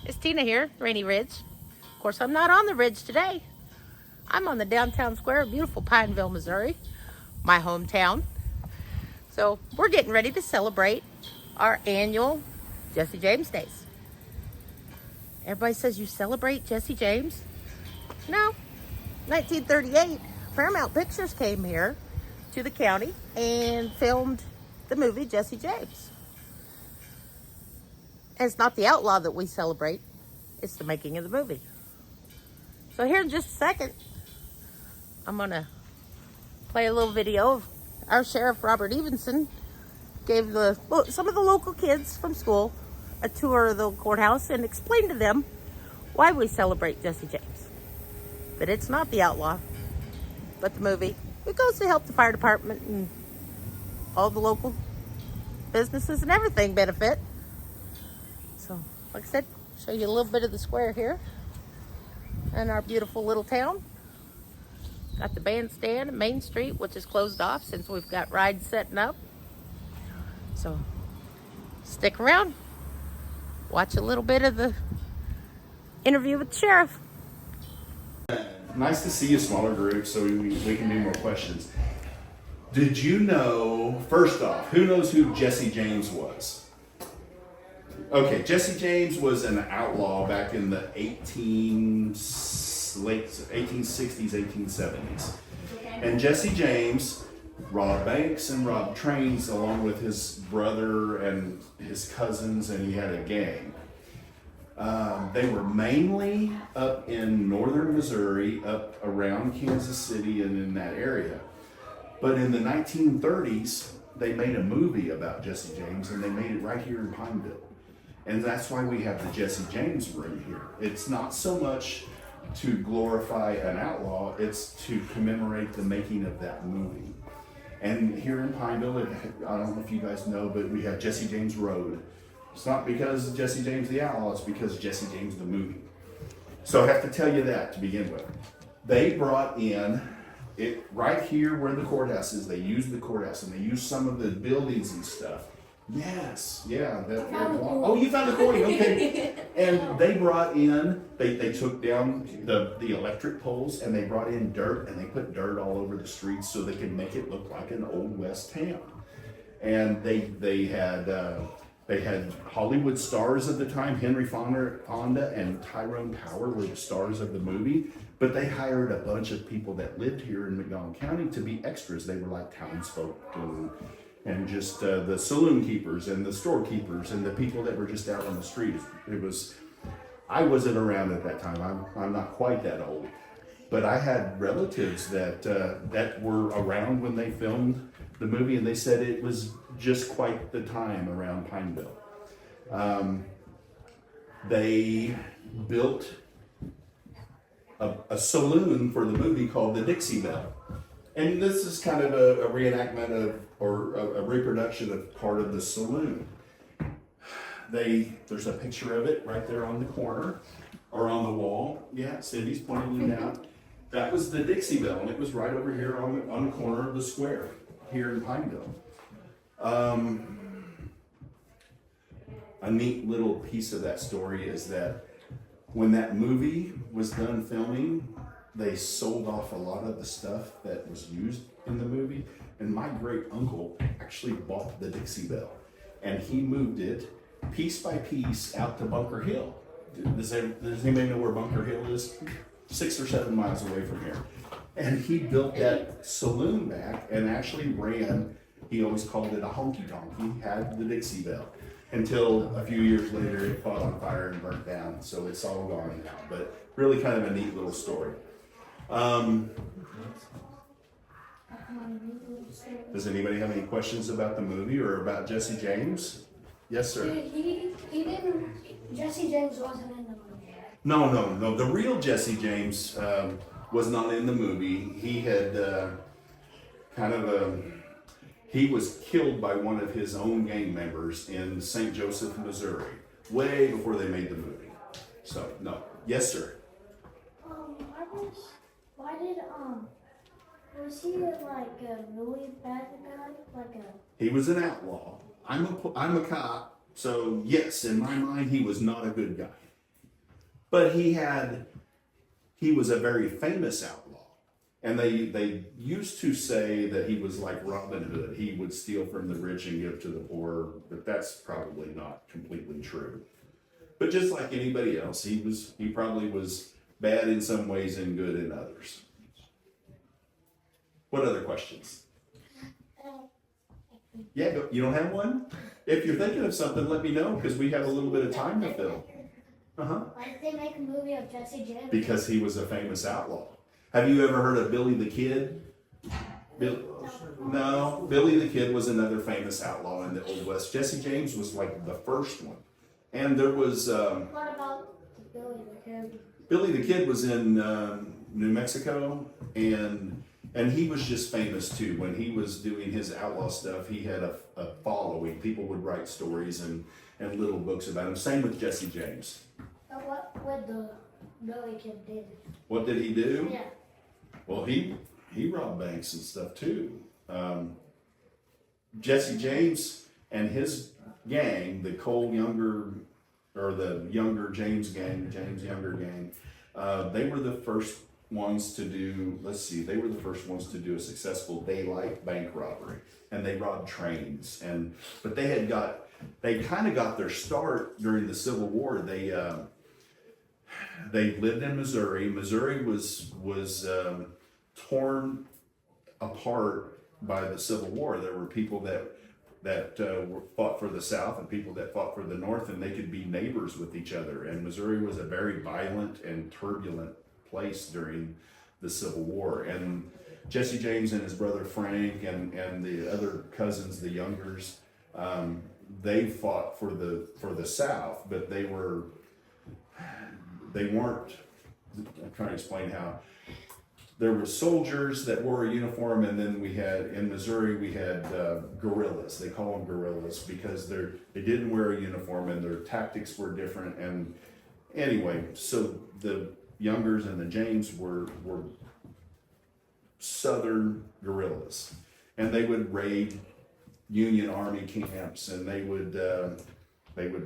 It's Tina here, Rainy Ridge. Of course, I'm not on the ridge today. I'm on the downtown square of beautiful Pineville, Missouri, my hometown. So we're getting ready to celebrate our annual Jesse James Days. Everybody says you celebrate Jesse James? No. 1938, Paramount Pictures came here to the county and filmed the movie Jesse James. And it's not the outlaw that we celebrate, it's the making of the movie. So here in just a second, I'm gonna play a little video of our Sheriff Robert Evenson gave some of the local kids from school a tour of the courthouse and explained to them why we celebrate Jesse James. That it's not the outlaw, but the movie. It goes to help the fire department and all the local businesses and everything benefit. So, like I said, show you a little bit of the square here and our beautiful little town. Got the bandstand and Main Street, which is closed off since we've got rides setting up. So, stick around. Watch a little bit of the interview with the sheriff. Nice to see a smaller group so we can do more questions. Did you know, first off, who knows who Jesse James was? Okay, Jesse James was an outlaw back in the late 1860s, 1870s. And Jesse James robbed banks and robbed trains along with his brother and his cousins, and he had a gang. They were mainly up in northern Missouri, up around Kansas City and in that area. But in the 1930s, they made a movie about Jesse James, and they made it right here in Pineville. And that's why we have the Jesse James room here. It's not so much to glorify an outlaw, it's to commemorate the making of that movie. And here in Pineville, I don't know if you guys know, but we have Jesse James Road. It's not because Jesse James the outlaw, it's because Jesse James the movie. So I have to tell you that to begin with. They brought in it right here where the courthouse is. They used the courthouse and they used some of the buildings and stuff. Yes, yeah. Oh, you found the coin, okay. And they brought in, they took down the electric poles and they brought in dirt and they put dirt all over the streets so they could make it look like an old West town. And they had Hollywood stars at the time. Henry Fonda and Tyrone Power were the stars of the movie, but they hired a bunch of people that lived here in McDonald County to be extras. They were like townsfolk and just the saloon keepers and the storekeepers and the people that were just out on the street. I wasn't around at that time. I'm not quite that old, but I had relatives that were around when they filmed the movie, and they said it was just quite the time around Pineville. They built a saloon for the movie called the Dixie Belle. And this is kind of a reenactment or a reproduction of part of the saloon. There's a picture of it right there on the corner or on the wall. Yeah, Cindy's pointing it out. That was the Dixie Belle, and it was right over here on the corner of the square here in Pineville. A neat little piece of that story is that when that movie was done filming, they sold off a lot of the stuff that was used in the movie, and my great uncle actually bought the Dixie Belle, and he moved it piece by piece out to Bunker Hill. Does anybody know where Bunker Hill is? 6 or 7 miles away from here. And he built that saloon back and actually ran, he always called it a honky tonk. He had the Dixie Belle until a few years later it caught on fire and burnt down. So it's all gone now, but really kind of a neat little story. Does anybody have any questions about the movie or about Jesse James? Yes, sir. Jesse James wasn't in the movie. No. The real Jesse James was not in the movie. He had he was killed by one of his own gang members in St. Joseph, Missouri, way before they made the movie. So, no. Yes, sir. Was he like a really bad guy? He was an outlaw. I'm a cop, so yes, in my mind, he was not a good guy. But he was a very famous outlaw. And they used to say that he was like Robin Hood. He would steal from the rich and give to the poor, but that's probably not completely true. But just like anybody else, he probably was bad in some ways and good in others. What other questions? Yeah, you don't have one? If you're thinking of something, let me know, because we have a little bit of time to fill. Why did they make a movie of Jesse James? Because he was a famous outlaw. Have you ever heard of Billy the Kid? No, Billy the Kid was another famous outlaw in the Old West. Jesse James was like the first one. And there was... what about Billy the Kid? Billy the Kid was in New Mexico, and he was just famous too. When he was doing his outlaw stuff, he had a following. People would write stories and little books about him. Same with Jesse James. What the Billy Kid did? What did he do? Yeah. Well, he robbed banks and stuff too. Jesse James and his gang, the Younger James gang, James Younger gang, they were the first ones to do, they were the first ones to do a successful daylight bank robbery. And they robbed trains. But they kind of got their start during the Civil War. They lived in Missouri. Missouri was torn apart by the Civil War. There were people that fought for the South and people that fought for the North, and they could be neighbors with each other. And Missouri was a very violent and turbulent place during the Civil War. And Jesse James and his brother Frank and the other cousins, the Youngers, they fought for the South, but they weren't. I'm trying to explain how. There were soldiers that wore a uniform, and then in Missouri we had guerrillas. They call them guerrillas because they didn't wear a uniform and their tactics were different. And anyway, so the Youngers and the James were Southern guerrillas, and they would raid Union Army camps, and they would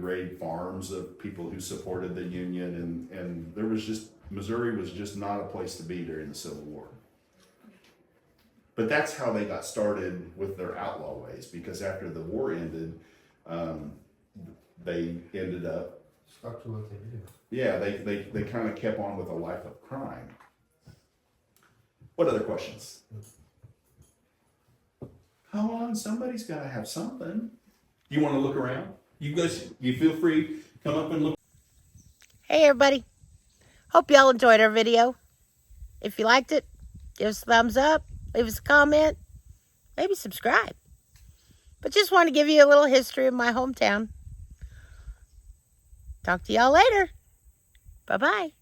raid farms of people who supported the Union, and Missouri was just not a place to be during the Civil War. But that's how they got started with their outlaw ways, because after the war ended, they ended up stuck to what they do. Yeah, they kind of kept on with a life of crime. What other questions? Come on, somebody's got to have something. You want to look around? You feel free, come up and look. Hey everybody, hope y'all enjoyed our video. If you liked it, give us a thumbs up, leave us a comment, maybe subscribe. But just want to give you a little history of my hometown. Talk to y'all later. Bye-bye.